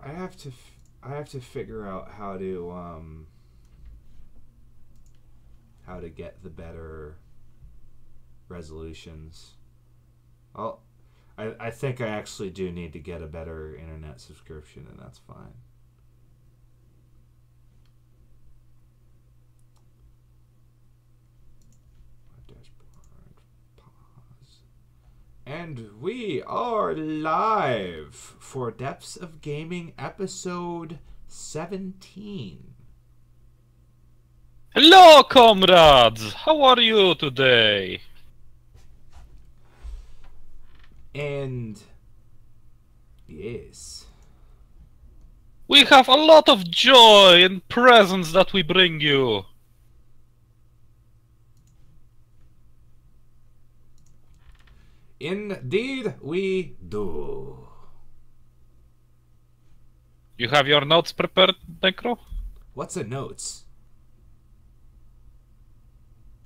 I have to figure out how to get the better resolutions. I think I actually do need to get a better internet subscription, and that's fine. Pause. And we are live for Depths of Gaming episode 17. Hello, comrades! How are you today? And yes, We have a lot of joy and presents that we bring you. indeed we do. You have your notes prepared, Necro? What's a notes?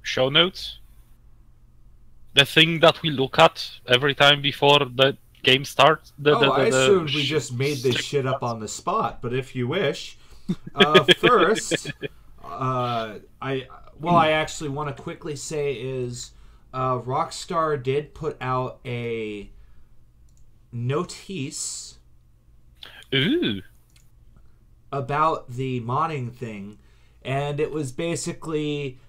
Show notes? The thing that we look at every time before the game starts? I assumed we just made this shit up on the spot, but if you wish. First, I actually want to quickly say is Rockstar did put out a notice Ooh. about the modding thing, and it was basically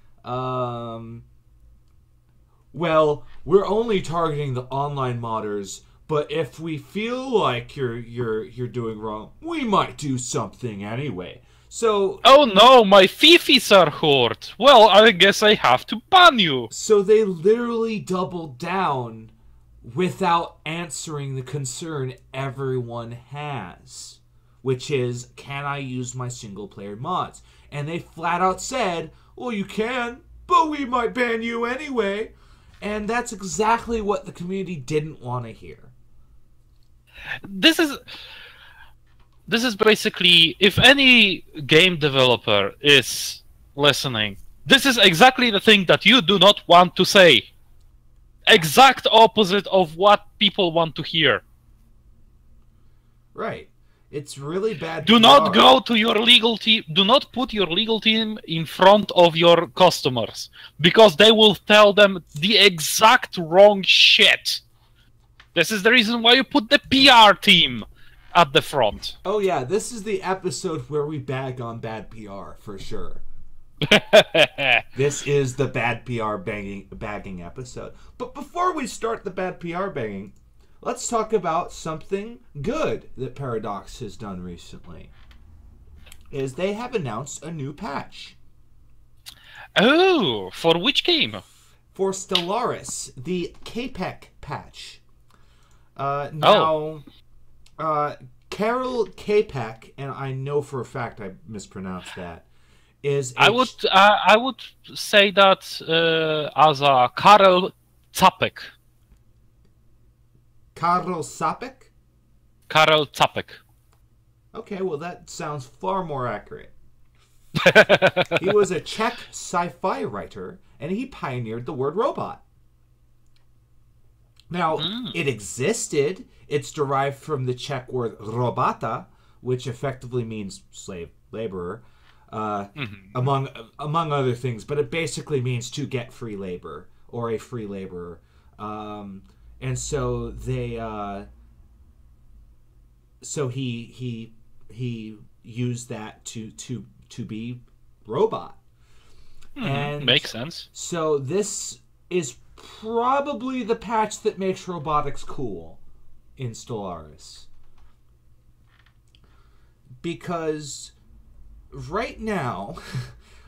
well, we're only targeting the online modders, but if we feel like you're doing wrong, we might do something anyway. So Oh no, my fifis are hurt. Well, I guess I have to ban you. So they literally doubled down without answering the concern everyone has, which is, can I use my single-player mods? And they flat out said, well, you can, but we might ban you anyway. And that's exactly what the community didn't want to hear. This is basically, if any game developer is listening, this is exactly the thing that you do not want to say. Exact opposite of what people want to hear. Right. It's really bad. Do not go to your legal team. Do not put your legal team in front of your customers, because they will tell them the exact wrong shit. This is the reason why you put the PR team at the front. Oh yeah, this is the episode where we bag on bad PR, for sure. This is the bad PR bagging episode. But before we start the bad PR bagging, let's talk about something good that Paradox has done recently. Is they have announced a new patch. Oh, for which game? For Stellaris, the KPEC patch. Carol Kapek, and I know for a fact I mispronounced that, is I would say that as a Karel Capek. Karol Sapek? Karel Capek. Okay, well that sounds far more accurate. He was a Czech sci-fi writer, and he pioneered the word robot. Now, it existed. It's derived from the Czech word robota, which effectively means slave laborer, among other things. But it basically means to get free labor or a free laborer. And so they, so he used that to be robot. And makes sense. So this is probably the patch that makes robotics cool in Stellaris. Because right now,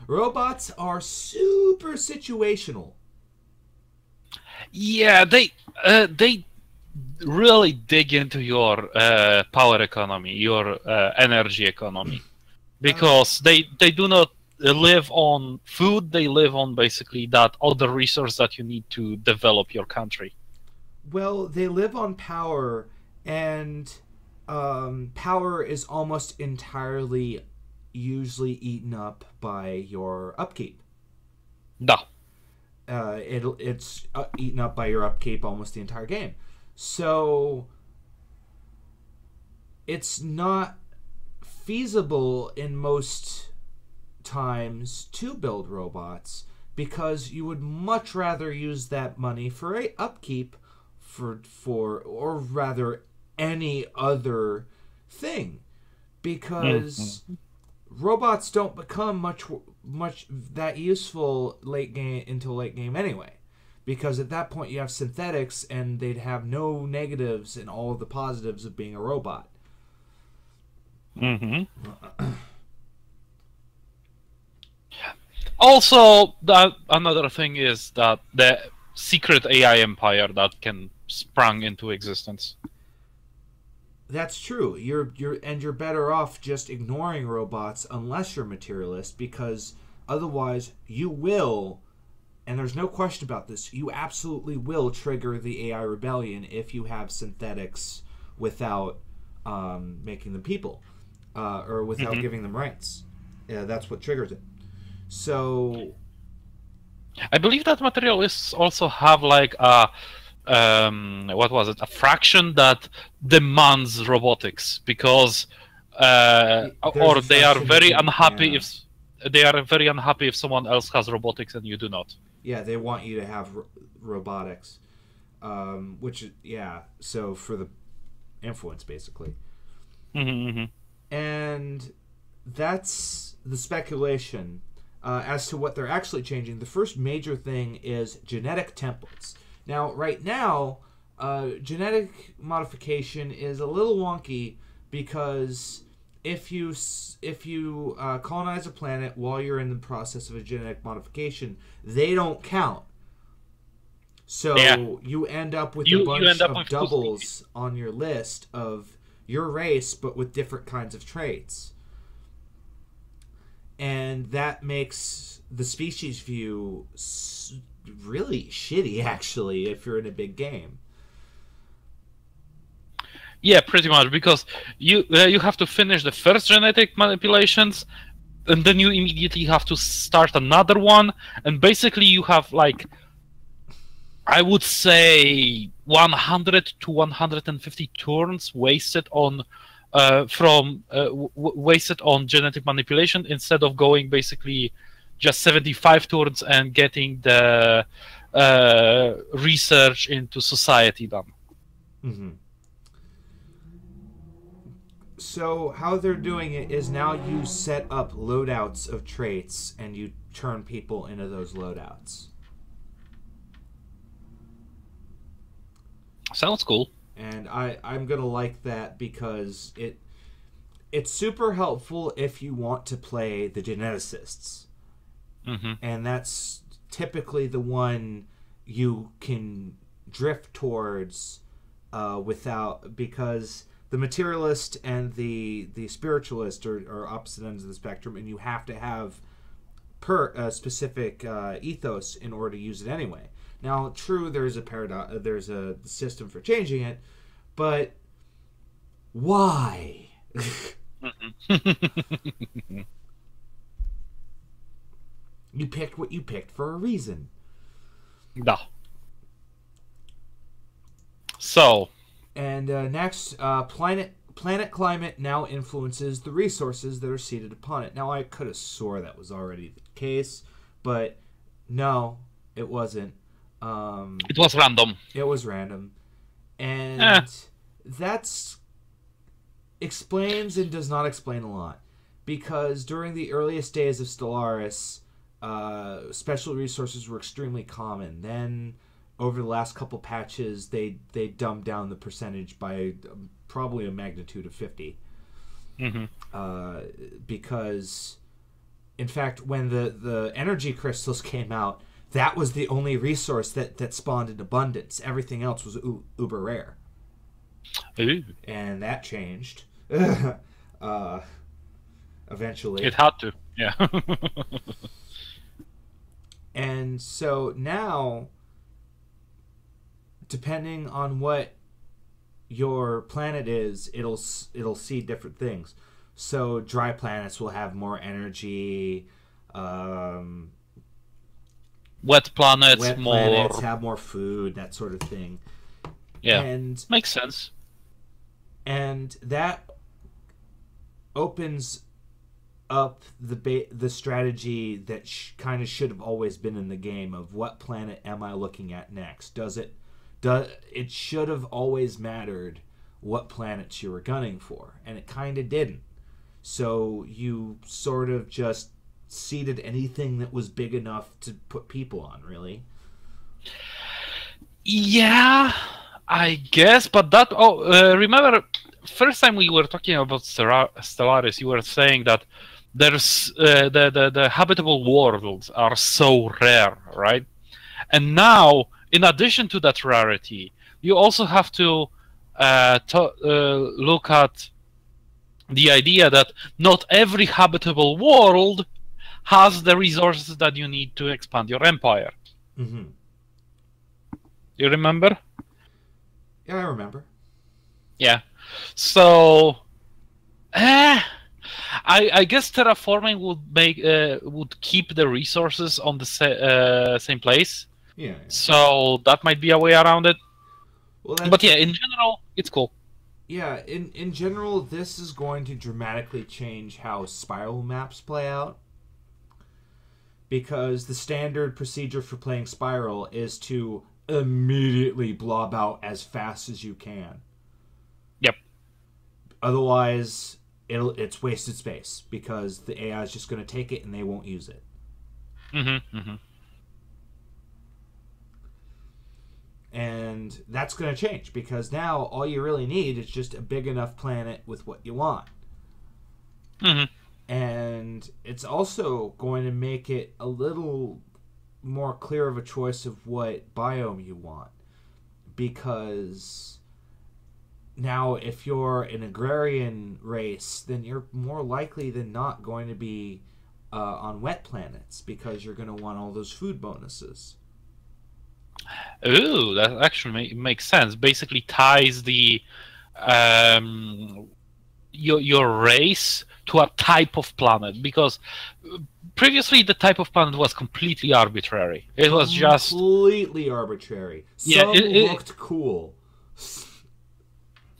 robots are super situational. Yeah, they really dig into your power economy, your energy economy, because they do not live on food. They live on basically that other resource that you need to develop your country. Well, they live on power, and power is almost entirely usually eaten up by your upkeep. No. It's eaten up by your upkeep almost the entire game. So it's not feasible in most times to build robots, because you would much rather use that money for a upkeep or rather any other thing, because robots don't become much that useful until late game anyway, because at that point you have synthetics and they'd have no negatives and all of the positives of being a robot. Also, another thing is that the secret AI empire that can sprung into existence. That's true. You're better off just ignoring robots unless you're materialist, because otherwise you will, and there's no question about this, you absolutely will trigger the AI rebellion if you have synthetics without making them people, or without giving them rights. Yeah, that's what triggers it. So I believe that materialists also have like a what was it? A fraction that demands robotics, because or they are very unhappy if someone else has robotics and you do not. Yeah, they want you to have robotics, which so for the influence basically. And that's the speculation as to what they're actually changing. The first major thing is genetic templates. Now, right now, genetic modification is a little wonky, because if you colonize a planet while you're in the process of a genetic modification, they don't count. So you end up with a bunch of doubles on your list of your race, but with different kinds of traits. And that makes the species view really shitty, actually, if you're in a big game. Yeah, pretty much, because you have to finish the first genetic manipulations, and then you immediately have to start another one, and basically you have, like, I would say 100 to 150 turns wasted on wasted on genetic manipulation, instead of going basically just 75 turns and getting the research into society done. So how they're doing it is now you set up loadouts of traits and you turn people into those loadouts. Sounds cool. And I'm gonna like that, because it's super helpful if you want to play the geneticists. And that's typically the one you can drift towards because the materialist and the spiritualist are opposite ends of the spectrum, and you have to have specific ethos in order to use it anyway. Now, true, there's a system for changing it, but why? You picked what you picked for a reason. No. So. And next, planet climate now influences the resources that are seated upon it. Now, I could have swore that was already the case, but no, it wasn't. It was random. It was random. And that's explains and does not explain a lot. Because during the earliest days of Stellaris, special resources were extremely common. Then, over the last couple patches, they dumbed down the percentage by probably a magnitude of 50. Because, in fact, when the energy crystals came out, that was the only resource that spawned in abundance. Everything else was uber rare. Ooh. And that changed. Eventually. It had to, yeah. And so now, depending on what your planet is, it'll see different things. So dry planets will have more energy. Wet planets have more food, that sort of thing. Yeah, and makes sense. And that opens up the strategy that kind of should have always been in the game of what planet am I looking at next. It should have always mattered what planets you were gunning for, and it kind of didn't. So you sort of just seeded anything that was big enough to put people on, really. Yeah, I guess, but that... remember, first time we were talking about Stellaris, you were saying that there's the habitable worlds are so rare, right? And now, in addition to that rarity, you also have to look at the idea that not every habitable world has the resources that you need to expand your empire. Mm-hmm. You remember? Yeah, I remember. Yeah. So, I guess terraforming would keep the resources on the same place. Yeah. So that might be a way around it. Well, but yeah, in general, it's cool. Yeah, in general, this is going to dramatically change how spiral maps play out. Because the standard procedure for playing Spiral is to immediately blob out as fast as you can. Yep. Otherwise, it's wasted space because the AI is just going to take it and they won't use it. Mm-hmm. Mm-hmm. And that's going to change because now all you really need is just a big enough planet with what you want. Mm-hmm. And it's also going to make it a little more clear of a choice of what biome you want. Because now if you're an agrarian race, then you're more likely than not going to be on wet planets because you're going to want all those food bonuses. Ooh, that actually makes sense. Basically ties the your race to a type of planet, because previously the type of planet was completely arbitrary. It was just completely arbitrary. Some looked cool.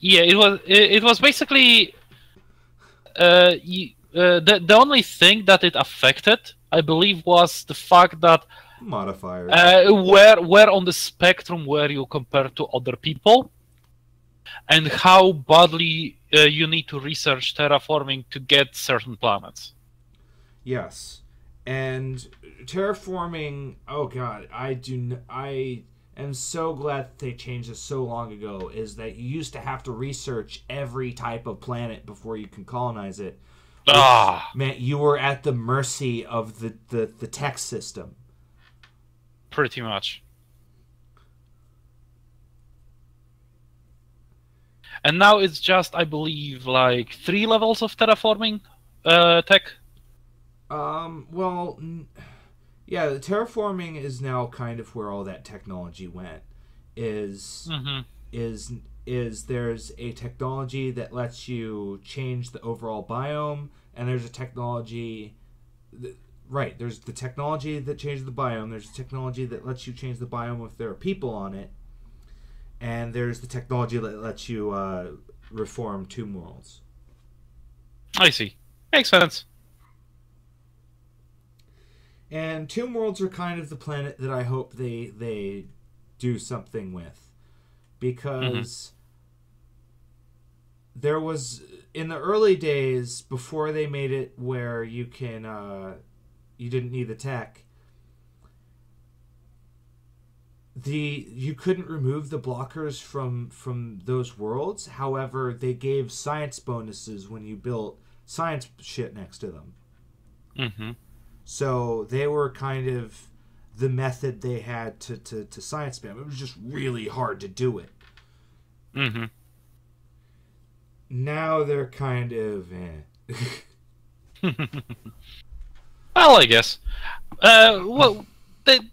Yeah, it was basically the only thing that it affected, I believe, was the fact that modifiers where on the spectrum were you compared to other people, and how badly you need to research terraforming to get certain planets. Yes, and terraforming. Oh God, I am so glad that they changed this so long ago. Is that you used to have to research every type of planet before you can colonize it. Man, you were at the mercy of the tech system. Pretty much. And now it's just, I believe, like 3 levels of terraforming tech. Well, yeah, the terraforming is now kind of where all that technology went. Is there's a technology that lets you change the overall biome, and there's a technology there's the technology that changes the biome, there's a technology that lets you change the biome if there are people on it, and there's the technology that lets you reform tomb worlds. I see. Makes sense. And tomb worlds are kind of the planet that I hope they do something with, because there was, in the early days before they made it where you can you didn't need the tech, you couldn't remove the blockers from those worlds. However, they gave science bonuses when you built science shit next to them. Mm-hmm. So they were kind of the method they had to science spam. It was just really hard to do it. Mm-hmm. Now they're kind of Well, I guess. Well, the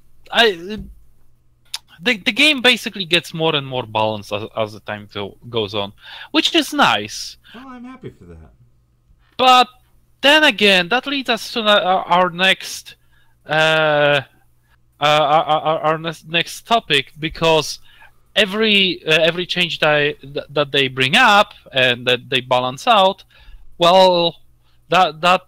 game basically gets more and more balanced as the time goes on, which is nice. Well, I'm happy for that. But then again, that leads us to our next next topic, because every change that they bring up and that they balance out well, that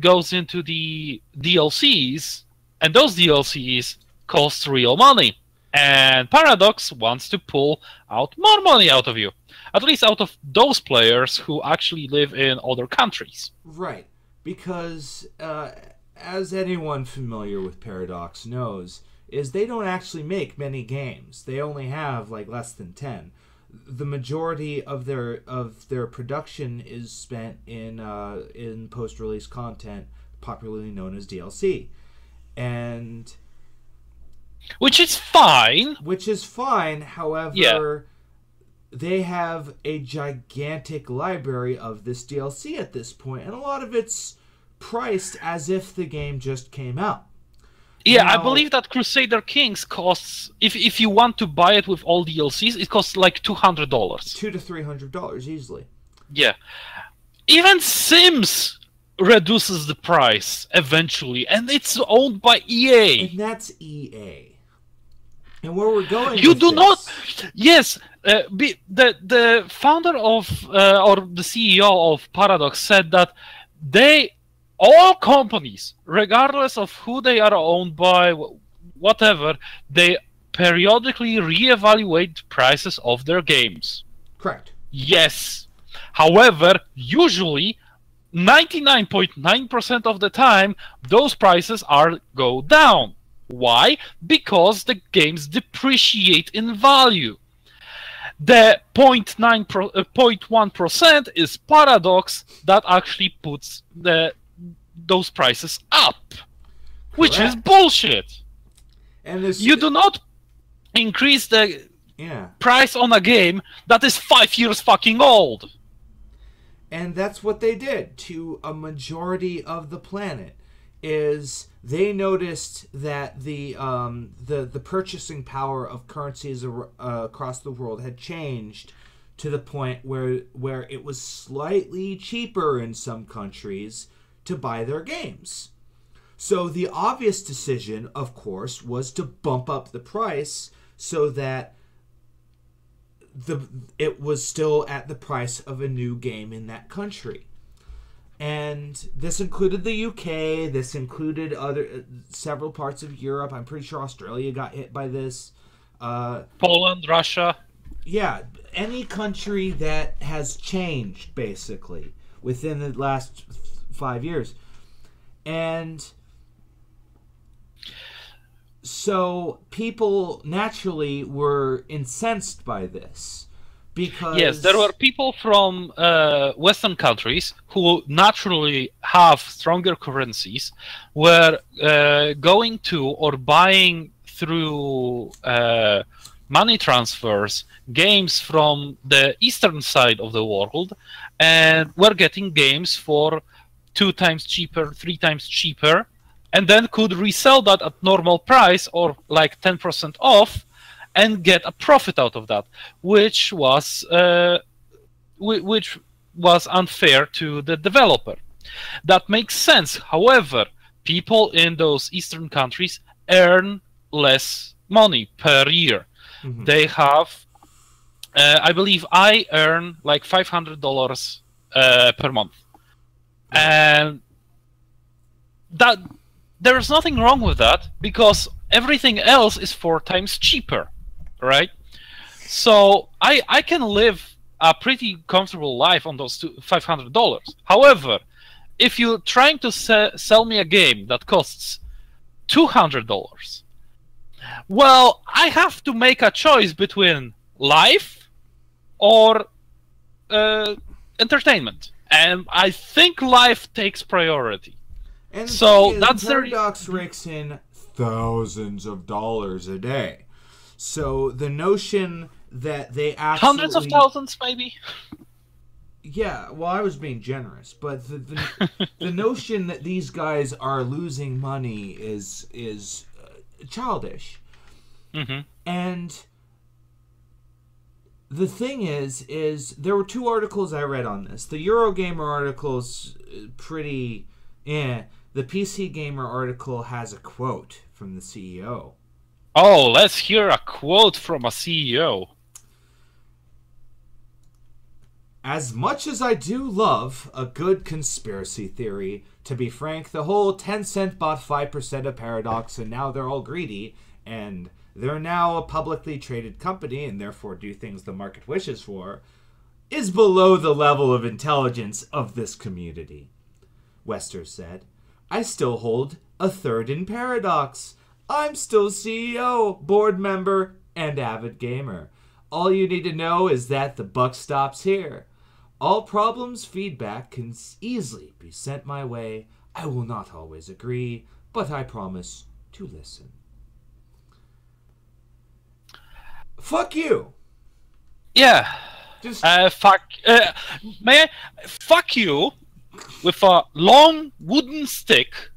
goes into the DLCs, and those DLCs cost real money. And Paradox wants to pull out more money out of you. At least out of those players who actually live in other countries. Right. Because, as anyone familiar with Paradox knows, is they don't actually make many games. They only have, like, less than 10. The majority of their production is spent in post-release content, popularly known as DLC. And... Which is fine. However, they have a gigantic library of this DLC at this point, and a lot of it's priced as if the game just came out. Yeah, now, I believe that Crusader Kings costs, if you want to buy it with all DLCs, it costs like $200. $200 to $300 easily. Yeah. Even Sims reduces the price eventually, and it's owned by EA. And that's EA. And where we're going you with do this, not... Yes, the founder of, or the CEO of Paradox said that all companies, regardless of who they are owned by, whatever, they periodically reevaluate the prices of their games. Correct. Yes. However, usually 99.9% of the time, those prices go down. Why? Because the games depreciate in value. The 0.1% is Paradox that actually puts those prices up, which is bullshit. And you do not increase the price on a game that is 5 years fucking old. And that's what they did to a majority of the planet. Is they noticed that the purchasing power of currencies across the world had changed to the point where it was slightly cheaper in some countries to buy their games. So the obvious decision, of course, was to bump up the price so that it was still at the price of a new game in that country. And this included the UK, this included several parts of Europe. I'm pretty sure Australia got hit by this. Poland, Russia. Yeah, any country that has changed, basically, within the last 5 years. And so people naturally were incensed by this. Because... Yes, there were people from Western countries who naturally have stronger currencies, were going to or buying through money transfers games from the eastern side of the world, and were getting games for 2 times cheaper, 3 times cheaper, and then could resell that at normal price or like 10% off, and get a profit out of that, which was unfair to the developer. That makes sense. However, people in those eastern countries earn less money per year. Mm-hmm. They have, I believe, I earn like $500 per month, and that there's nothing wrong with that because everything else is 4 times cheaper. Right, so I can live a pretty comfortable life on those $500. However, if you're trying to sell me a game that costs $200, well, I have to make a choice between life or entertainment, and I think life takes priority. And so that's Paradox rakes in thousands of dollars a day. So the notion that they actually... Hundreds of thousands, maybe? Yeah, well, I was being generous. But the notion that these guys are losing money is childish. Mm-hmm. And the thing is there were 2 articles I read on this. The Eurogamer article's pretty... The PC Gamer article has a quote from the CEO. Oh, let's hear a quote from a CEO. As much as I do love a good conspiracy theory, to be frank, the whole Tencent bought 5% of Paradox and now they're all greedy, and they're now a publicly traded company and therefore do things the market wishes for, is below the level of intelligence of this community. Wester said, I still hold a third in Paradox. I'm still CEO, board member, and avid gamer. All you need to know is that the buck stops here. All problems feedback can easily be sent my way. I will not always agree, but I promise to listen. Fuck you. Yeah. Just Fuck you with a long wooden stick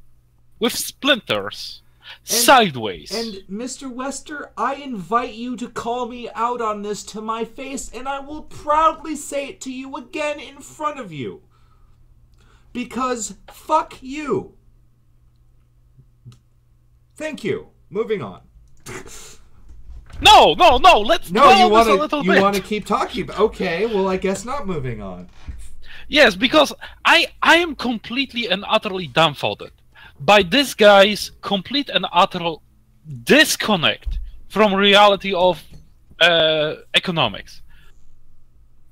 with splinters sideways. And Mr. Wester, I invite you to call me out on this to my face, and I will proudly say it to you again in front of you. Because fuck you. Thank you. Moving on. No. Let's you want to keep talking about. Okay, well, I guess not. Moving on. Yes, because I am completely and utterly dumbfounded by this guy's complete and utter disconnect from reality of economics.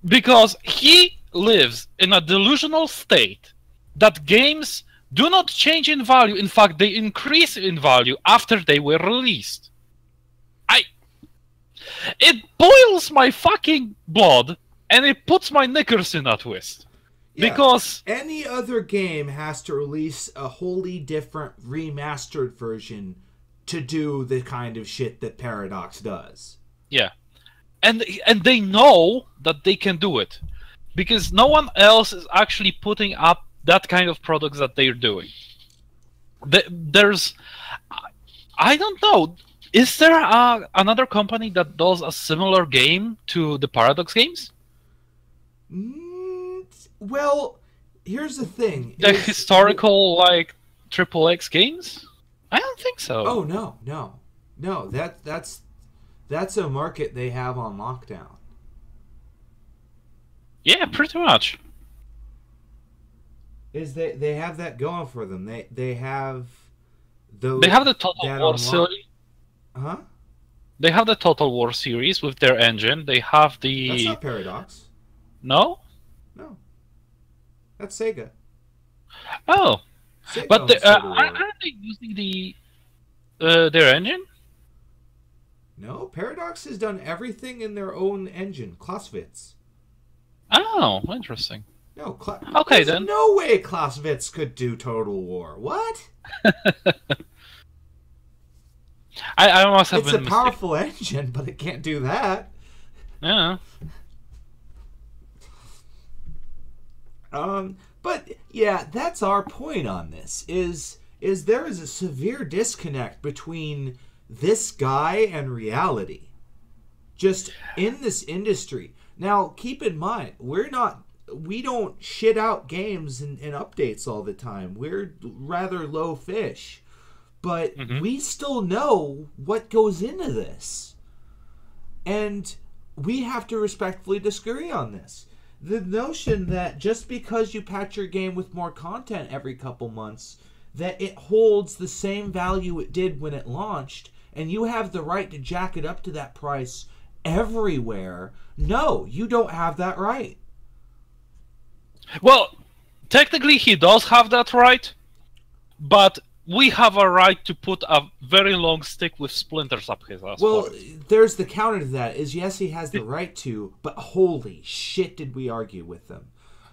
Because he lives in a delusional state that games do not change in value. In fact, they increase in value after they were released. It boils my fucking blood, and it puts my knickers in a twist. Yeah, because any other game has to release a wholly different remastered version to do the kind of shit that Paradox does. Yeah. And they know that they can do it. Because no one else is actually putting up that kind of products that they're doing. There's... I don't know. Is there another company that does a similar game to the Paradox games? Well, here's the thing. The historical, like, XXX games? I don't think so. Oh, no. That's a market they have on lockdown. Yeah, pretty much. They have that going for them. They have those. They have the Total War series. Huh? They have the Total War series with their engine. They have the. That's not Paradox. No. No. That's Sega. Oh, Sega but aren't they using their engine? No, Paradox has done everything in their own engine, Clausewitz. Oh, interesting. No, okay there's then. No way Clausewitz could do Total War. What? I must have been. It's a powerful engine, but it can't do that. Yeah. But yeah, that's our point on this. Is there is a severe disconnect between this guy and reality, just in this industry. Now, keep in mind, we don't shit out games and updates all the time. We're rather low fish. But we still know what goes into this. And we have to respectfully disagree on this. The notion that just because you patch your game with more content every couple months, that it holds the same value it did when it launched, and you have the right to jack it up to that price everywhere. No, you don't have that right. Well, technically he does have that right, but we have a right to put a very long stick with splinters up his ass. Well, there's the counter to that, is yes, he has the right to, but holy shit did we argue with them.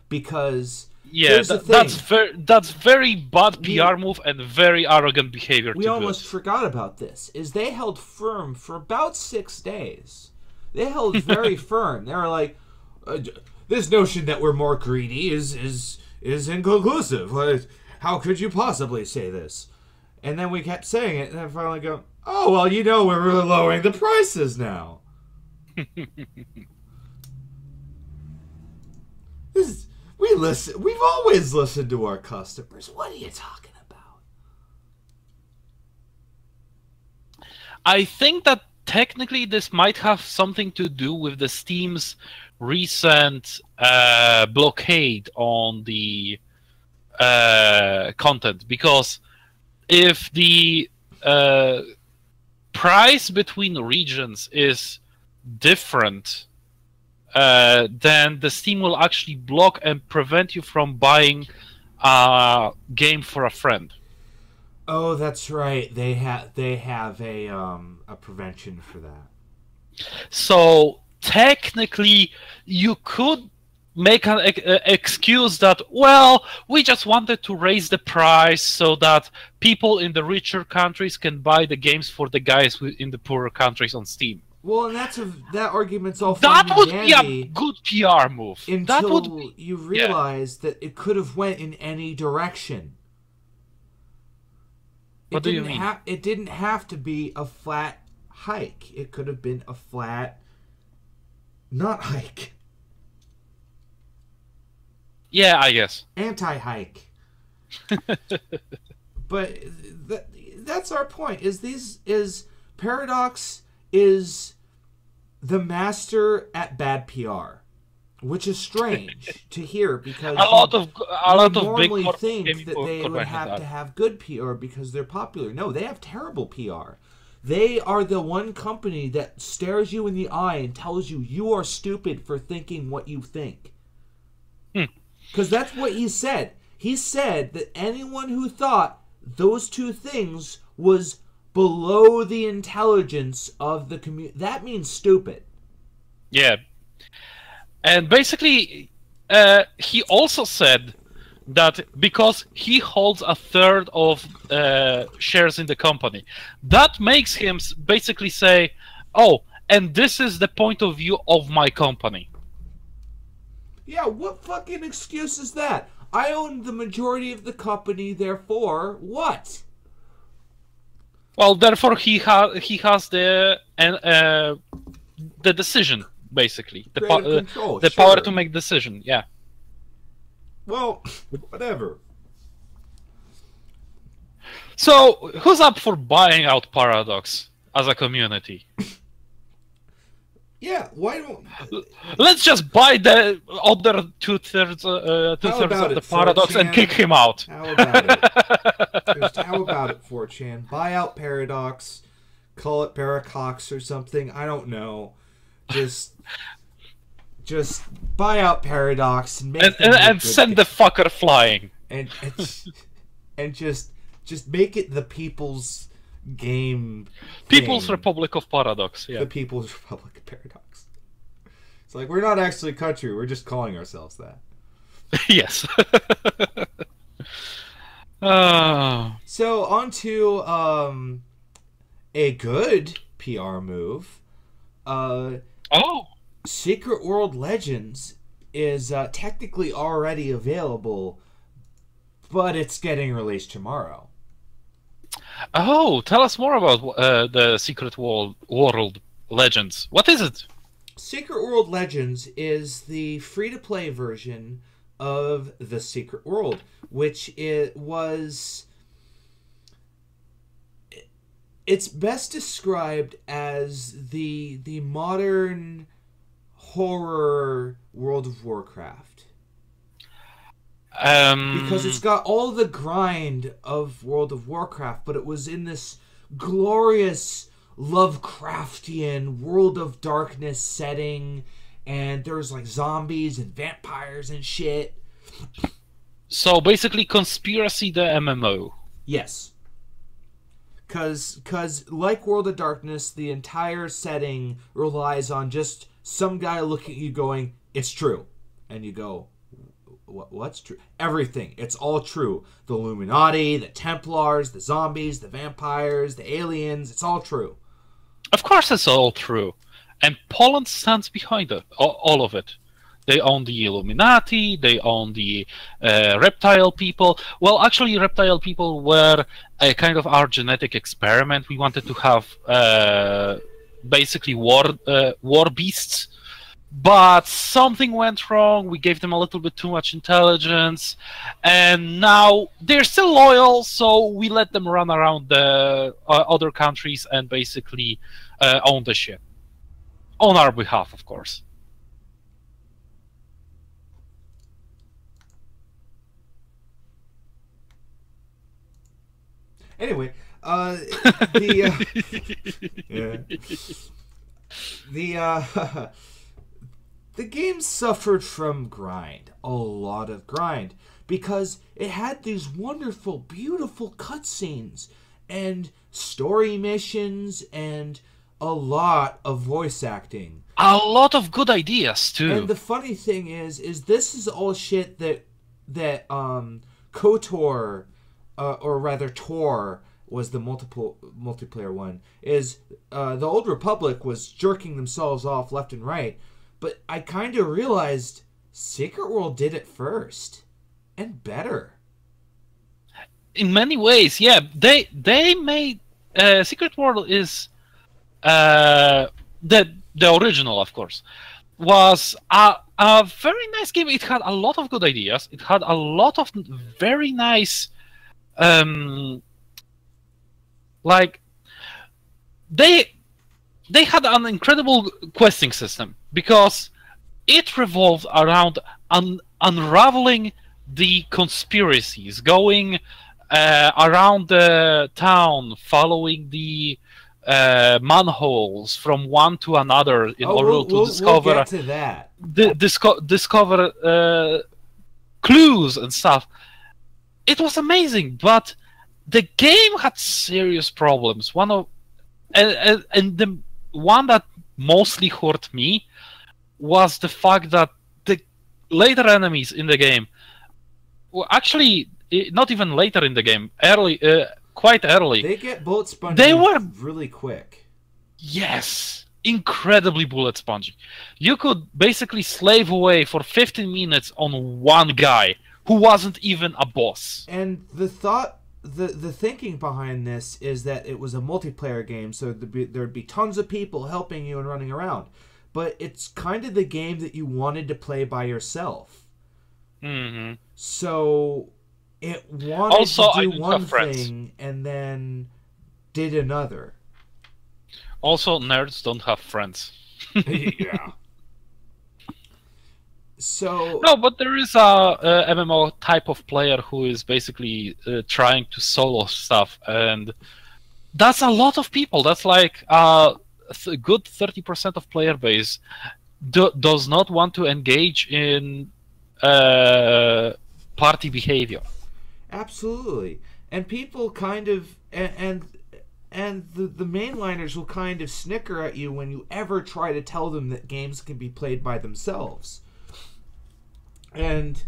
Because that's very bad PR move and very arrogant behavior. We almost forgot about this, is they held firm for about 6 days. They held very firm. They were like, this notion that we're more greedy is inconclusive. How could you possibly say this? And then we kept saying it, and then finally go, oh, well, we're really lowering the prices now. We've always listened to our customers. What are you talking about? I think that technically this might have something to do with the Steam's recent blockade on the content, because if the price between regions is different, then the Steam will actually block and prevent you from buying a game for a friend. Oh, that's right. They have a prevention for that. So technically, you could make an excuse that, well, we just wanted to raise the price so that people in the richer countries can buy the games for the guys in the poorer countries on Steam. Well, and that argument's all that fine would and be dandy a good PR move. until That would be, you realize that it could have went in any direction. What do you mean? It didn't have to be a flat hike. It could have been a flat not hike. Yeah, I guess. Anti-hike. But that's our point. Is Paradox is the master at bad PR, which is strange to hear, because a lot of normally big think that they would have to have good PR because they're popular. No, they have terrible PR. They are the one company that stares you in the eye and tells you you are stupid for thinking what you think. Because that's what he said. He said that anyone who thought those two things was below the intelligence of the community, that means stupid. Yeah. And basically, he also said that because he holds a third of shares in the company, that makes him basically say, oh, and this is the point of view of my company. Yeah, what fucking excuse is that? I own the majority of the company, therefore, what? Well, therefore he has the decision, basically, the power to make decision. Yeah. Well, whatever. So, who's up for buying out Paradox as a community? Yeah, why don't... Let's just buy the other two-thirds of the Paradox and kick him out. How about it? Just how about it, 4chan? Buy out Paradox, call it Paracox or something. I don't know. Just buy out Paradox and make and send the fucker flying. And just make it the people's game. People's thing. Republic of Paradox. Yeah. The People's Republic of Paradox. It's like, we're not actually a country. We're just calling ourselves that. Yes. So on to a good PR move. Secret World Legends is technically already available, but it's getting released tomorrow. Oh, tell us more about the Secret World Legends. What is it? Secret World Legends is the free-to-play version of the Secret World, which was... It's best described as the modern horror World of Warcraft. Because it's got all the grind of World of Warcraft, but it was in this glorious Lovecraftian World of Darkness setting, and there's like zombies and vampires and shit. So basically Conspiracy the MMO. Yes. Because like World of Darkness, the entire setting relies on just some guy looking at you going, it's true. And you go, what's true? Everything. It's all true. The Illuminati, the Templars, the zombies, the vampires, the aliens. It's all true. Of course it's all true. And Poland stands behind it, all of it. They own the Illuminati, they own the reptile people. Well, actually, reptile people were a kind of our genetic experiment. We wanted to have basically war beasts but something went wrong. We gave them a little bit too much intelligence, and now they're still loyal, so we let them run around the other countries and basically own the shit. On our behalf, of course. Anyway, the game suffered from grind, a lot of grind, because it had these wonderful, beautiful cutscenes and story missions and a lot of voice acting. A lot of good ideas too. And the funny thing is this is all shit that KOTOR, or rather Tor was the multiplayer one, is the Old Republic was jerking themselves off left and right. But I kind of realized Secret World did it first, and better. In many ways, yeah. They made Secret World is the original, of course, was a very nice game. It had a lot of good ideas. It had a lot of very nice, like they had an incredible questing system because it revolved around unraveling the conspiracies, going around the town, following the manholes from one to another in order to discover. We'll get to that. Discover clues and stuff. It was amazing, but the game had serious problems. And the one that mostly hurt me was the fact that the later enemies in the game, well, actually, not even later in the game, quite early. They get bullet spongy. They were really quick. Yes, incredibly bullet spongy. You could basically slave away for 15 minutes on one guy who wasn't even a boss. And the thinking behind this is that it was a multiplayer game, so there'd be tons of people helping you and running around. But it's kind of the game that you wanted to play by yourself. Mm-hmm. So it wanted also, to do one thing and then did another. Also, nerds don't have friends. Yeah. So no, but there is a MMO type of player who is basically trying to solo stuff, and that's a lot of people. That's like a good 30% of player base does not want to engage in party behavior. Absolutely, and people kind of and the mainliners will kind of snicker at you when you ever try to tell them that games can be played by themselves. And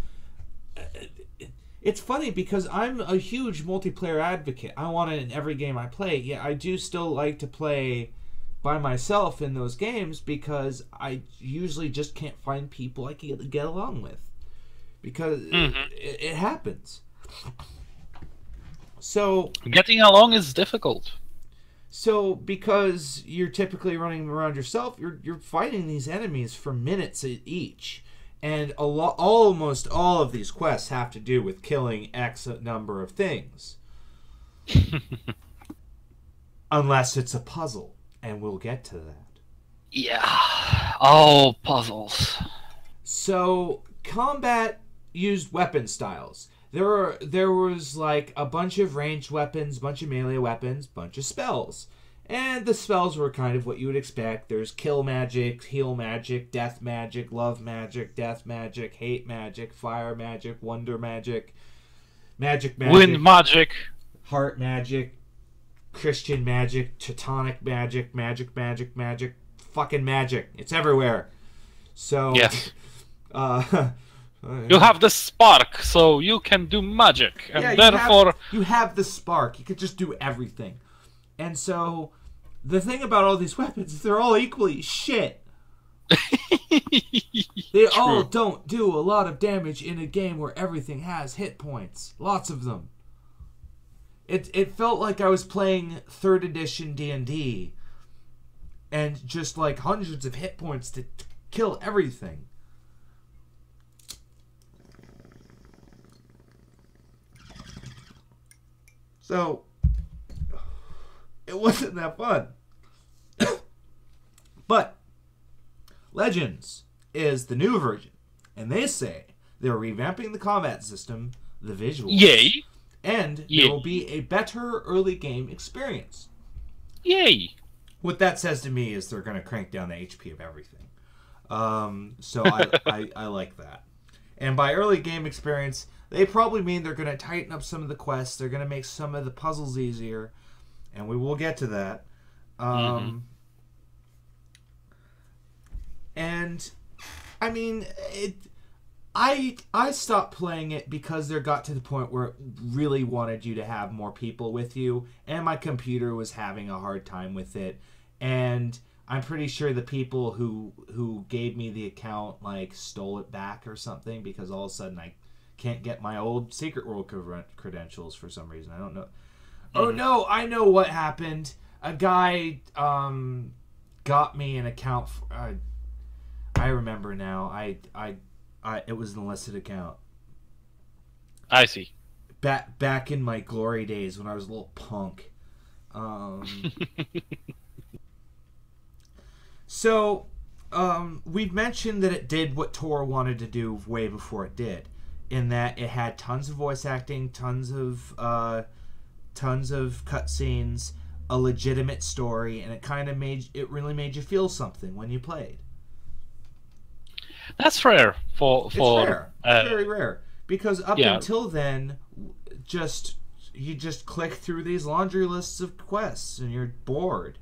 it's funny because I'm a huge multiplayer advocate. I want it in every game I play. Yeah, I do still like to play by myself in those games because I usually just can't find people I can get along with. Because it happens. So getting along is difficult. So because you're typically running around yourself, you're fighting these enemies for minutes each. And almost all of these quests have to do with killing X number of things. Unless it's a puzzle, and we'll get to that. Yeah. Oh, puzzles. So, combat used weapon styles. There was like a bunch of ranged weapons, bunch of melee weapons, bunch of spells. And the spells were kind of what you would expect. There's kill magic, heal magic, death magic, love magic, death magic, hate magic, fire magic, wonder magic, magic, wind magic, heart magic, Christian magic, Teutonic magic, magic, fucking magic. It's everywhere. So yes. You have the spark, so you can do magic, and yeah, therefore you have the spark. You can just do everything. And so, the thing about all these weapons is they're all equally shit. They all don't do a lot of damage in a game where everything has hit points. Lots of them. It felt like I was playing 3rd edition D&D and just like hundreds of hit points to kill everything. So, it wasn't that fun. But, Legends is the new version. And they say they're revamping the combat system, the visuals. Yay! And there will be a better early game experience. Yay! What that says to me is they're going to crank down the HP of everything. So I like that. And by early game experience, they probably mean they're going to tighten up some of the quests. They're going to make some of the puzzles easier. And we will get to that. And, I mean, I stopped playing it because there got to the point where it really wanted you to have more people with you. And my computer was having a hard time with it. And I'm pretty sure the people who gave me the account, like, stole it back or something, because all of a sudden I can't get my old Secret World credentials for some reason. I don't know. Oh, no, I know what happened. A guy got me an account. I remember now. It was an illicit account. I see. Back in my glory days when I was a little punk. So, we've mentioned that it did what Tor wanted to do way before it did, in that it had tons of voice acting, tons of cutscenes, a legitimate story, and it really made you feel something when you played. That's rare It's rare. Very rare, because up until then, you just click through these laundry lists of quests and you're bored.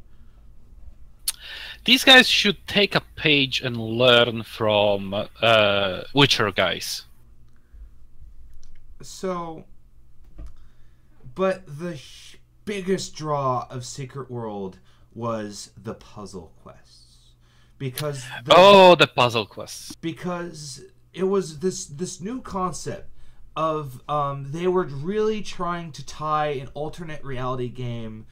These guys should take a page and learn from Witcher guys. So, but the biggest draw of Secret World was the puzzle quests. Because the puzzle quests. Because it was this new concept of they were really trying to tie an alternate reality game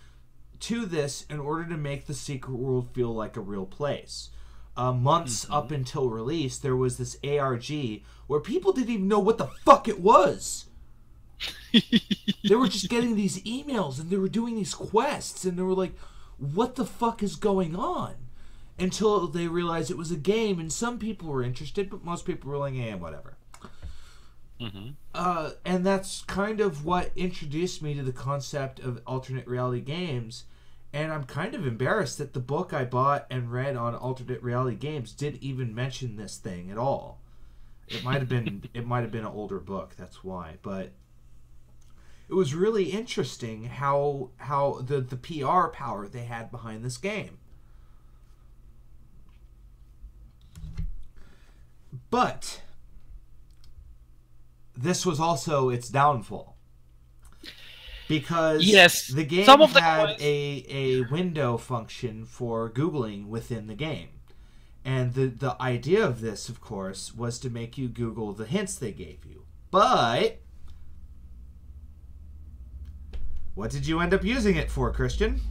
to this in order to make the Secret World feel like a real place. Months up until release, there was this ARG where people didn't even know what the fuck it was. They were just getting these emails and they were doing these quests and they were like, what the fuck is going on? Until they realized it was a game, and some people were interested, but most people were like, "Eh, whatever." And that's kind of what introduced me to the concept of alternate reality games. And I'm kind of embarrassed that the book I bought and read on alternate reality games didn't even mention this thing at all. It might have been an older book, that's why. But it was really interesting how the PR power they had behind this game. But this was also its downfall, because the game had a window function for Googling within the game. And the idea of this, of course, was to make you Google the hints they gave you. But what did you end up using it for, Christian?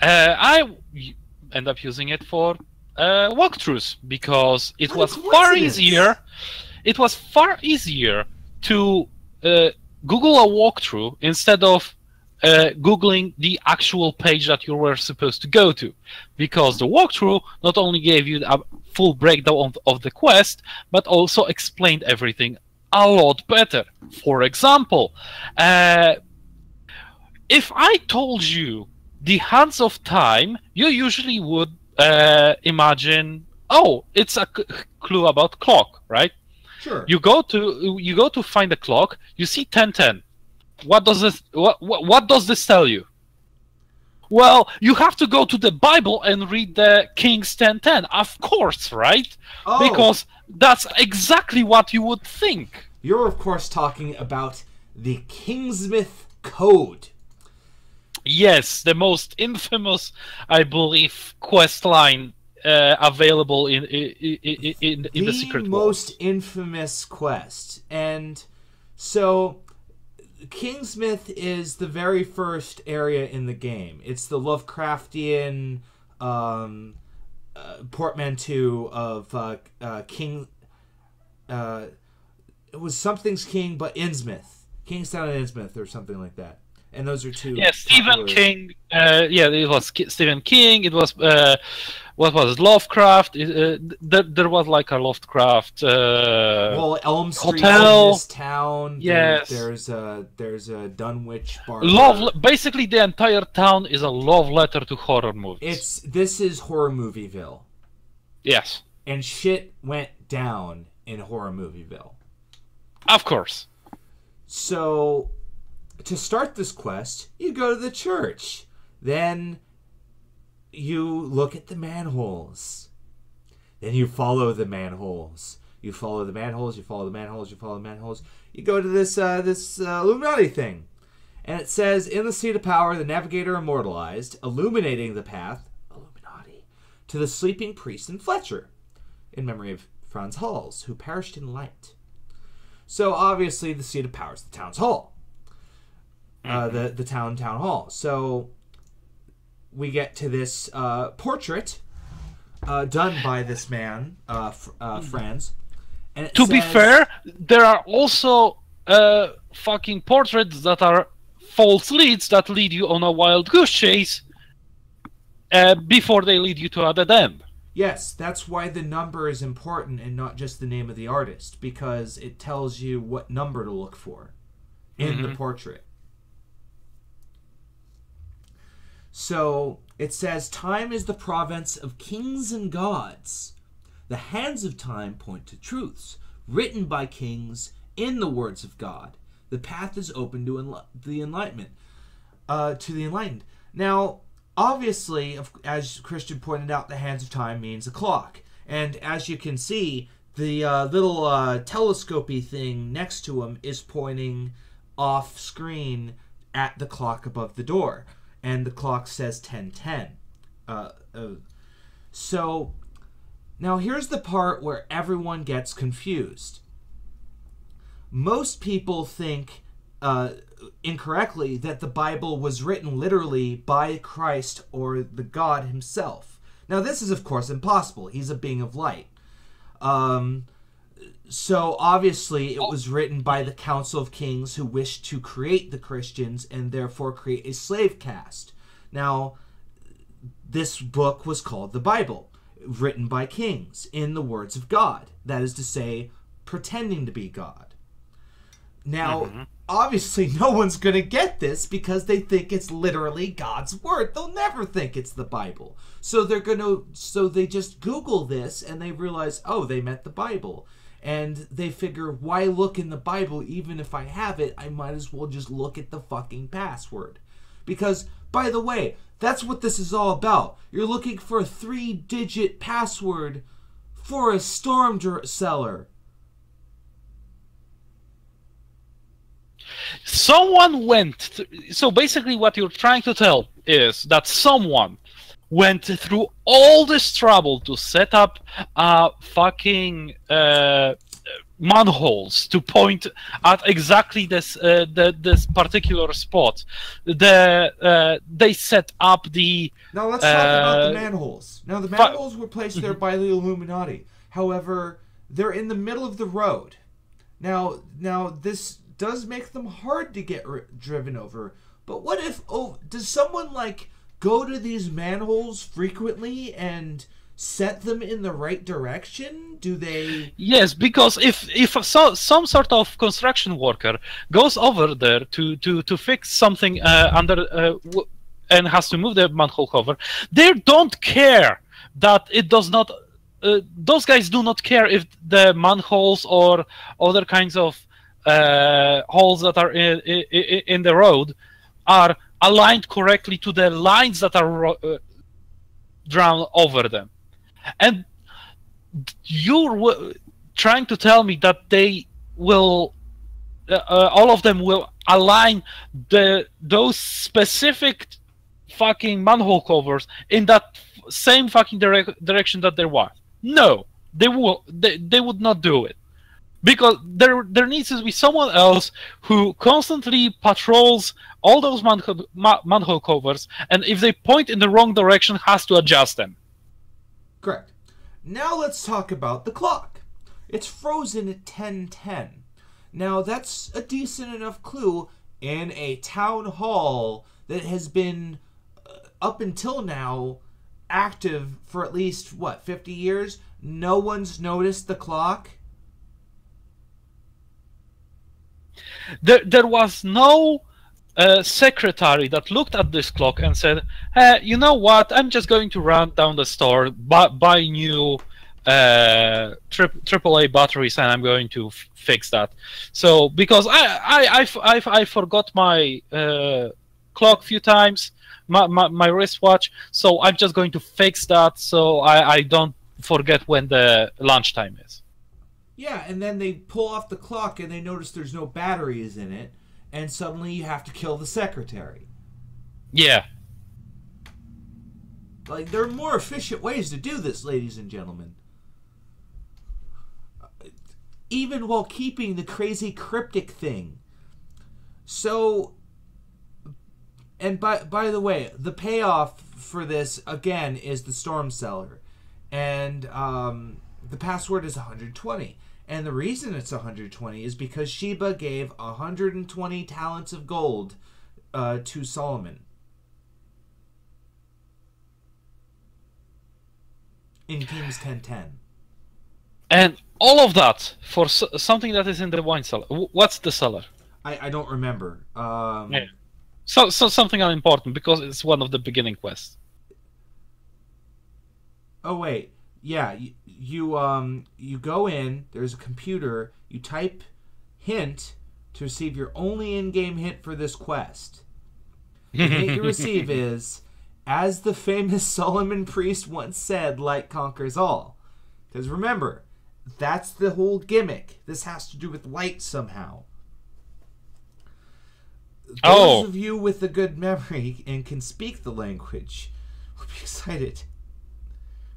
I end up using it for walkthroughs, because it was far easier. It was far easier to Google a walkthrough instead of Googling the actual page that you were supposed to go to, because the walkthrough not only gave you a full breakdown of the quest, but also explained everything a lot better. For example, if I told you the Hands of Time, you usually would imagine, oh, it's a clue about clock, right? Sure. You go to find the clock. You see 10:10. What does this tell you? Well, you have to go to the Bible and read the King's 10:10. Of course, right? Oh. Because that's exactly what you would think. You're of course talking about the Kingsmith Code. Yes, the most infamous, I believe, quest line available in the Secret World. The most infamous quest. And so Kingsmith is the very first area in the game. It's the Lovecraftian portmanteau of King. It was something's King, but Innsmouth, Kingstown and Innsmouth, or something like that. And those are two. Yeah, Stephen King. It was Stephen King. It was what was it? Lovecraft. There was like a Lovecraft. Well, Elm Street hotel in this town. Yes. There's a Dunwich bar. Basically, the entire town is a love letter to horror movies. This is Horror Movieville. Yes. And shit went down in Horror Movieville. Of course. So, to start this quest, you go to the church. Then you look at the manholes. Then you follow the manholes. You follow the manholes, you follow the manholes, you follow the manholes. You go to this Illuminati thing. And it says, in the seat of power, the navigator immortalized, illuminating the path, Illuminati, to the sleeping priest in Fletcher, in memory of Franz Hals, who perished in light. So, obviously, the seat of power is the town's hall. The town hall. So we get to this portrait done by this man, Franz. And to be fair, there are also fucking portraits that are false leads that lead you on a wild goose chase before they lead you to a dead end. Yes, that's why the number is important and not just the name of the artist, because it tells you what number to look for in the portrait. So, it says, time is the province of kings and gods. The hands of time point to truths, written by kings in the words of God. The path is open to the enlightenment, to the enlightened. Now, obviously, as Christian pointed out, the hands of time means a clock. And as you can see, the little telescopy thing next to him is pointing off screen at the clock above the door. And the clock says 10:10. So, now here's the part where everyone gets confused. Most people think, incorrectly, that the Bible was written literally by Christ or the God himself. Now, this is, of course, impossible. He's a being of light. So, obviously, it was written by the Council of Kings who wished to create the Christians and therefore create a slave caste. Now, this book was called the Bible, written by kings in the words of God. That is to say, pretending to be God. Now, obviously, no one's going to get this because they think it's literally God's word. They'll never think it's the Bible. So they just Google this and they realize, oh, they meant the Bible. And they figure, why look in the Bible? Even if I have it, I might as well just look at the fucking password. Because, by the way, that's what this is all about. You're looking for a 3-digit password for a storm cellar. Someone went... So basically what you're trying to tell is that someone went through all this trouble to set up fucking manholes to point at exactly this this particular spot. They set up the... Now let's talk about the manholes. Now the manholes were placed there by the Illuminati. However, they're in the middle of the road. Now this does make them hard to get driven over. But what if... does someone, like, go to these manholes frequently and set them in the right direction? Do they... Yes, because if some sort of construction worker goes over there to fix something and has to move the manhole cover, they don't care that it does not... those guys do not care if the manholes or other kinds of holes that are in the road are aligned correctly to the lines that are drawn over them. And you're trying to tell me that they will, all of them will align those specific fucking manhole covers in that same fucking direction that there was? No, they would not do it. Because there needs to be someone else who constantly patrols all those manhole covers, and if they point in the wrong direction, has to adjust them. Correct. Now let's talk about the clock. It's frozen at 10:10. Now that's a decent enough clue in a town hall that has been, up until now, active for at least, 50 years? No one's noticed the clock? There was no secretary that looked at this clock and said, you know what, I'm just going to run down the store, buy new AAA batteries, and I'm going to fix that. So, because I forgot my clock a few times, my wristwatch, so I'm just going to fix that so I don't forget when the lunchtime is. Yeah, and then they pull off the clock and they notice there's no batteries in it, and suddenly you have to kill the secretary. Yeah. Like, there are more efficient ways to do this, ladies and gentlemen. Even while keeping the crazy cryptic thing. So, and by the way, the payoff for this, again, is the Storm Cellar. And the password is 120. And the reason it's 120 is because Sheba gave 120 talents of gold to Solomon. In Kings 10:10. And all of that for something that is in the wine cellar. What's the cellar? I don't remember. Yeah. So something unimportant, because it's one of the beginning quests. Oh wait, yeah. You go in. There's a computer. You type hint to receive your only in-game hint for this quest. The hint you receive is, as the famous Solomon priest once said, "Light conquers all." Because remember, that's the whole gimmick. This has to do with light somehow. Those of you with a good memory and can speak the language will be excited.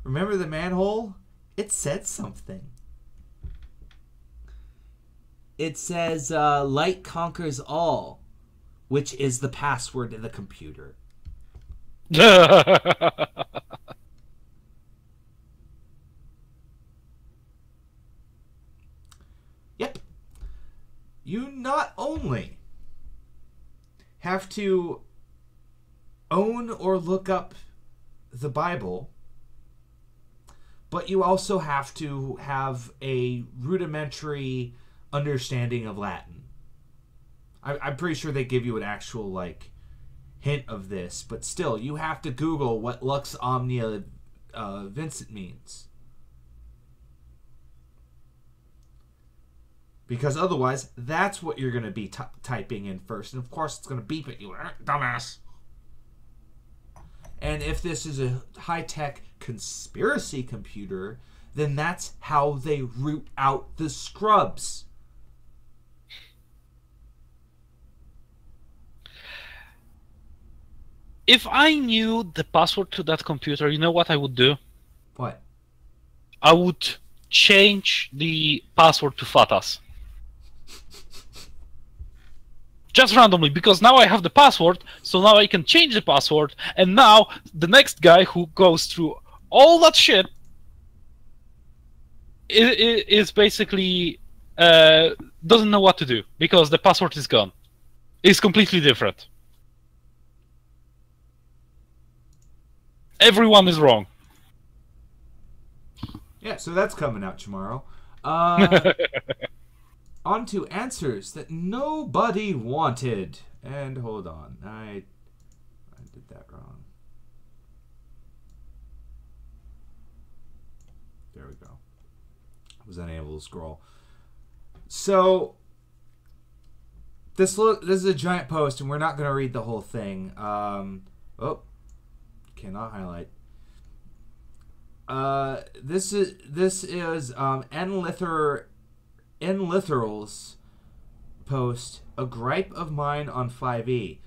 Remember the manhole? It said something. It says, light conquers all, which is the password to the computer. Yep. You not only have to own or look up the Bible, but you also have to have a rudimentary understanding of Latin. I'm pretty sure they give you an actual, hint of this, but still, you have to Google what Lux Omnia Vincent means. Because otherwise, that's what you're going to be typing in first. And of course, it's going to beep at you. Dumbass. And if this is a high-tech conspiracy computer, then that's how they root out the scrubs. If I knew the password to that computer, you know what I would do? What? I would change the password to Fatas. Just randomly, because now I have the password, so now I can change the password, and now the next guy who goes through all that shit is basically doesn't know what to do, because the password is gone. It's completely different. Everyone is wrong. Yeah, so that's coming out tomorrow. On to answers that nobody wanted. And hold on, I did that wrong. There we go. I was unable to scroll. So this is a giant post, and we're not going to read the whole thing. Cannot highlight. This is Nlitheral's post, a gripe of mine on 5e.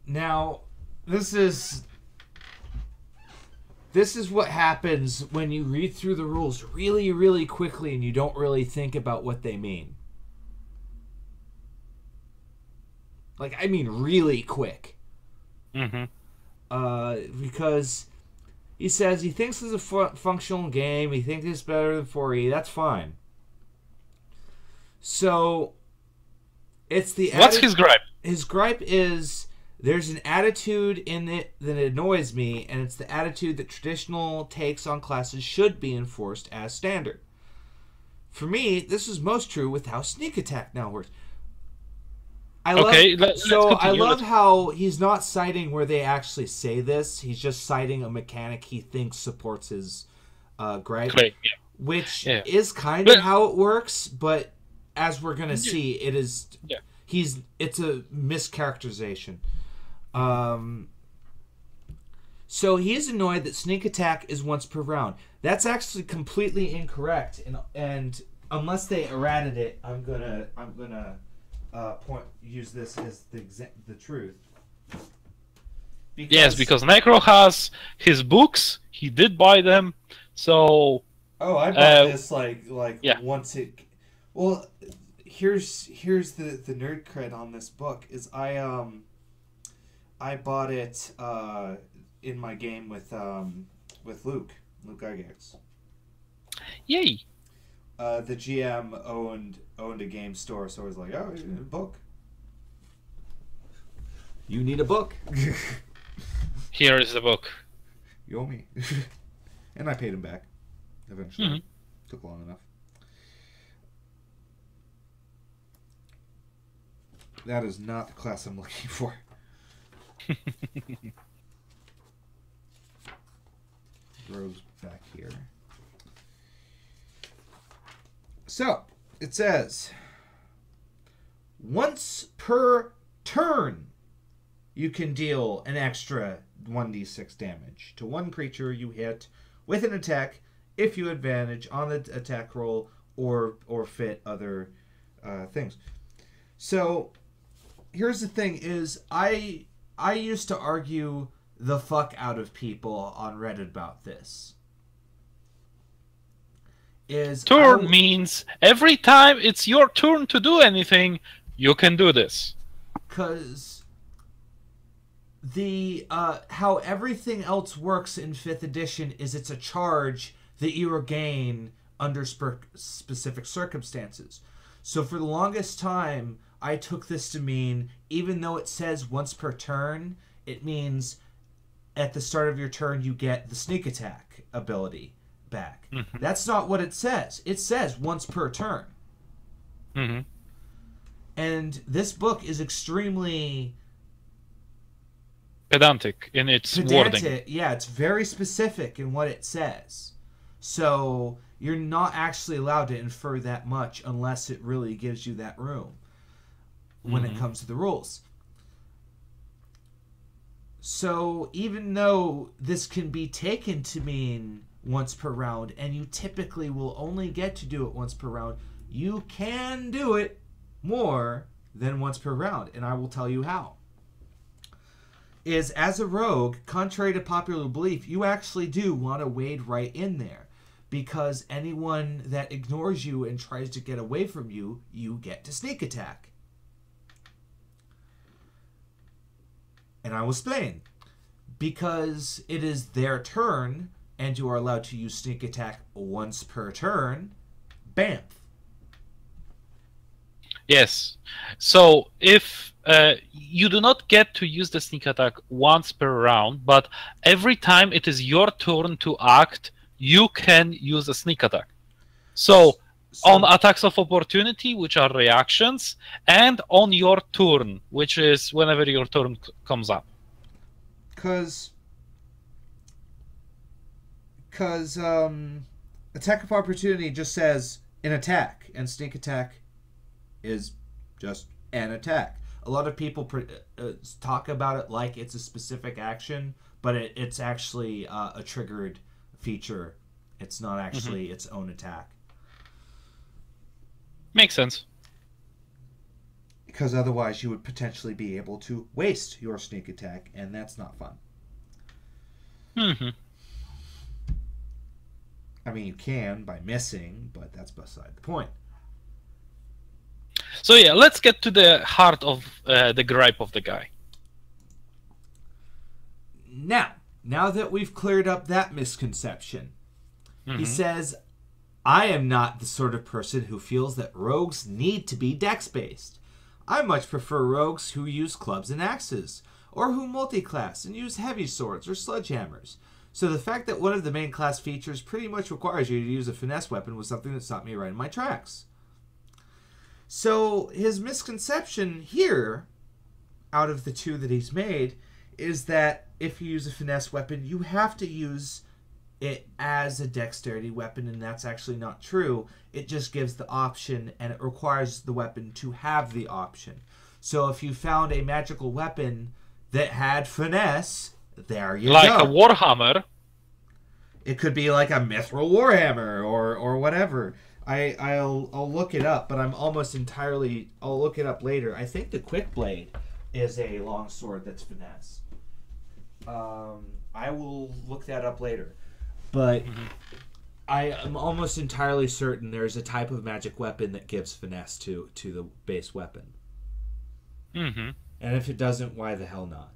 Now, this is what happens when you read through the rules really, really quickly and you don't really think about what they mean. I mean really quick. Mm-hmm. Because He says he thinks it's a functional game. He thinks it's better than 4E. That's fine. So, it's the... What's his gripe? His gripe is there's an attitude in it that annoys me, and it's the attitude that traditional takes on classes should be enforced as standard. For me, this is most true with how sneak attack now works. I love how he's not citing where they actually say this. He's just citing a mechanic he thinks supports his gripe, which is kind of how it works. But as we're gonna see, it is it's a mischaracterization. So he's annoyed that sneak attack is once per round. That's actually completely incorrect, and unless they errated it, I'm gonna use this as the truth. Because Necro has his books. He did buy them, so. Oh, I bought this once it. Well, here's the nerd cred on this book is I bought it in my game with Luke Gygax. Yay! The GM owned a game store, so I was like, "Oh, you need a book. You need a book." Here is the book. You owe me, and I paid him back. Eventually, took long enough. That is not the class I'm looking for. Rose back here. So, it says, once per turn, you can deal an extra 1d6 damage to one creature you hit with an attack if you advantage on the attack roll or fit other things. So, here's the thing is, I used to argue the fuck out of people on Reddit about this. Turn means every time it's your turn to do anything, you can do this. Because the how everything else works in 5th edition is it's a charge that you regain under specific circumstances. So for the longest time, I took this to mean, even though it says once per turn, it means at the start of your turn you get the sneak attack ability back. That's not what it says. It says once per turn. And this book is extremely pedantic in its wording. Yeah, it's very specific in what it says. So you're not actually allowed to infer that much unless it really gives you that room when it comes to the rules. So even though this can be taken to mean once per round, and you typically will only get to do it once per round, you can do it more than once per round, and I will tell you how. Is as a rogue, contrary to popular belief, you actually do want to wade right in there, because anyone that ignores you and tries to get away from you, you get to sneak attack. And I will explain. Because it is their turn, and you are allowed to use sneak attack once per turn, bamf. Yes. So if you do not get to use the sneak attack once per round, but every time it is your turn to act, you can use a sneak attack. So on attacks of opportunity, which are reactions, and on your turn, which is whenever your turn comes up. Because attack of opportunity just says an attack, and sneak attack is just an attack. A lot of people talk about it like it's a specific action, but it's actually a triggered feature. It's not actually its own attack. Makes sense. Because otherwise you would potentially be able to waste your sneak attack, and that's not fun. I mean, you can by missing, but that's beside the point. So yeah, let's get to the heart of the gripe of the guy. Now, now that we've cleared up that misconception, Mm-hmm. he says, I am not the sort of person who feels that rogues need to be dex-based. I much prefer rogues who use clubs and axes, or who multi-class and use heavy swords or sledgehammers. So the fact that one of the main class features pretty much requires you to use a finesse weapon was something that stopped me right in my tracks. So his misconception here, out of the two that he's made, is that if you use a finesse weapon, you have to use it as a dexterity weapon, and that's actually not true. It just gives the option, and it requires the weapon to have the option. So if you found a magical weapon that had finesse, there you go. Like a warhammer. It could be like a mithril warhammer or whatever. I'll look it up, but I'm almost entirely... I'll look it up later. I think the quick blade is a longsword that's finesse. I will look that up later. But I am almost entirely certain there's a type of magic weapon that gives finesse to the base weapon. Mm-hmm. And if it doesn't, why the hell not?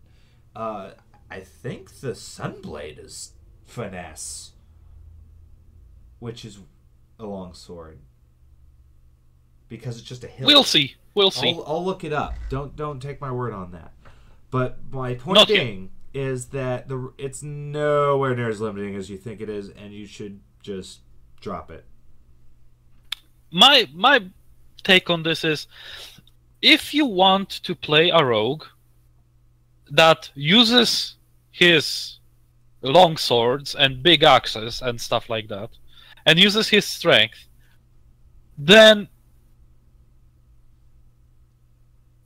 I think the Sunblade is finesse, which is a long sword, because it's just a hilt. We'll see. We'll see. I'll look it up. Don't take my word on that. But my point being is that it's nowhere near as limiting as you think it is, and you should just drop it. My take on this is, if you want to play a rogue that uses his long swords and big axes and stuff like that, and uses his strength, then,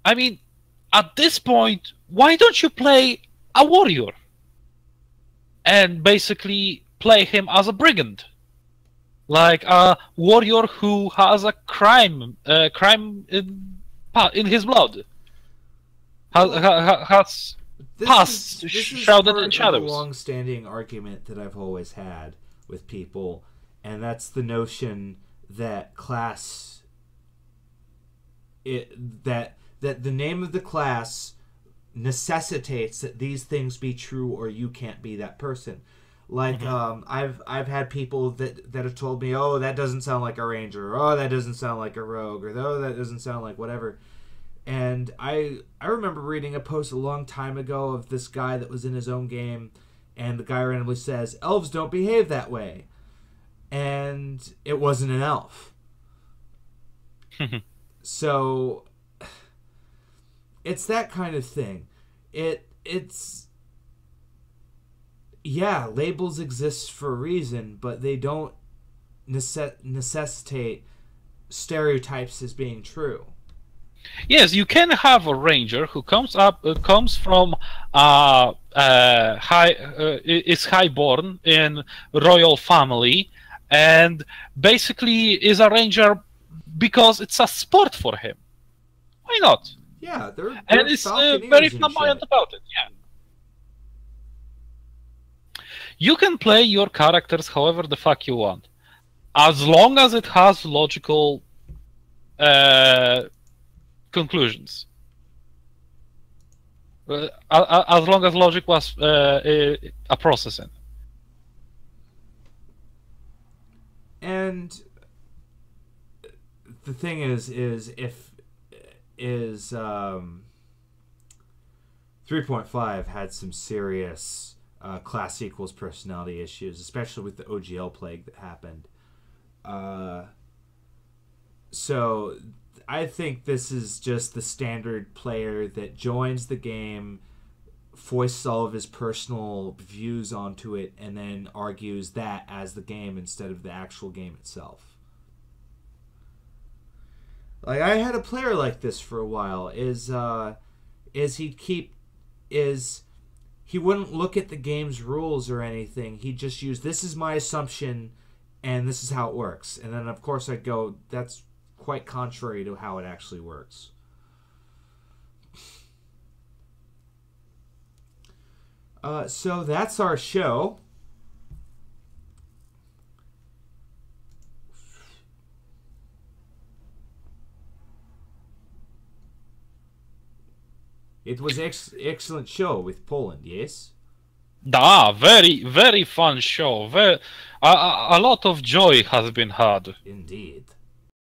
I mean, at this point, why don't you play a warrior and basically play him as a brigand, like a warrior who has a crime in his blood, has past shrouded in shadows. This is a long-standing argument that I've always had with people, and that's the notion that class, that the name of the class necessitates that these things be true, or you can't be that person. Like, I've had people that have told me, oh, that doesn't sound like a ranger, or, oh, that doesn't sound like a rogue, or, oh, that doesn't sound like whatever. And I remember reading a post a long time ago of this guy that was in his own game, and the guy randomly says, elves don't behave that way. And it wasn't an elf. So it's that kind of thing. It's yeah, labels exist for a reason, but they don't necessitate stereotypes as being true. Yes, you can have a ranger who comes from is highborn in royal family, and basically is a ranger because it's a sport for him. Why not? Yeah, they're and it's very flamboyant about it. Yeah. You can play your characters however the fuck you want, as long as it has logical conclusions. As long as logic was a processing. And the thing is 3.5 had some serious class equals personality issues, especially with the OGL plague that happened. So I think this is just the standard player that joins the game, foists all of his personal views onto it, and then argues that as the game instead of the actual game itself. Like, I had a player like this for a while. He wouldn't look at the game's rules or anything. He'd just use, this is my assumption, and this is how it works. And then, of course, I'd go, that's quite contrary to how it actually works. So that's our show. It was excellent show with Poland, yes? Very, very fun show. A lot of joy has been had. Indeed.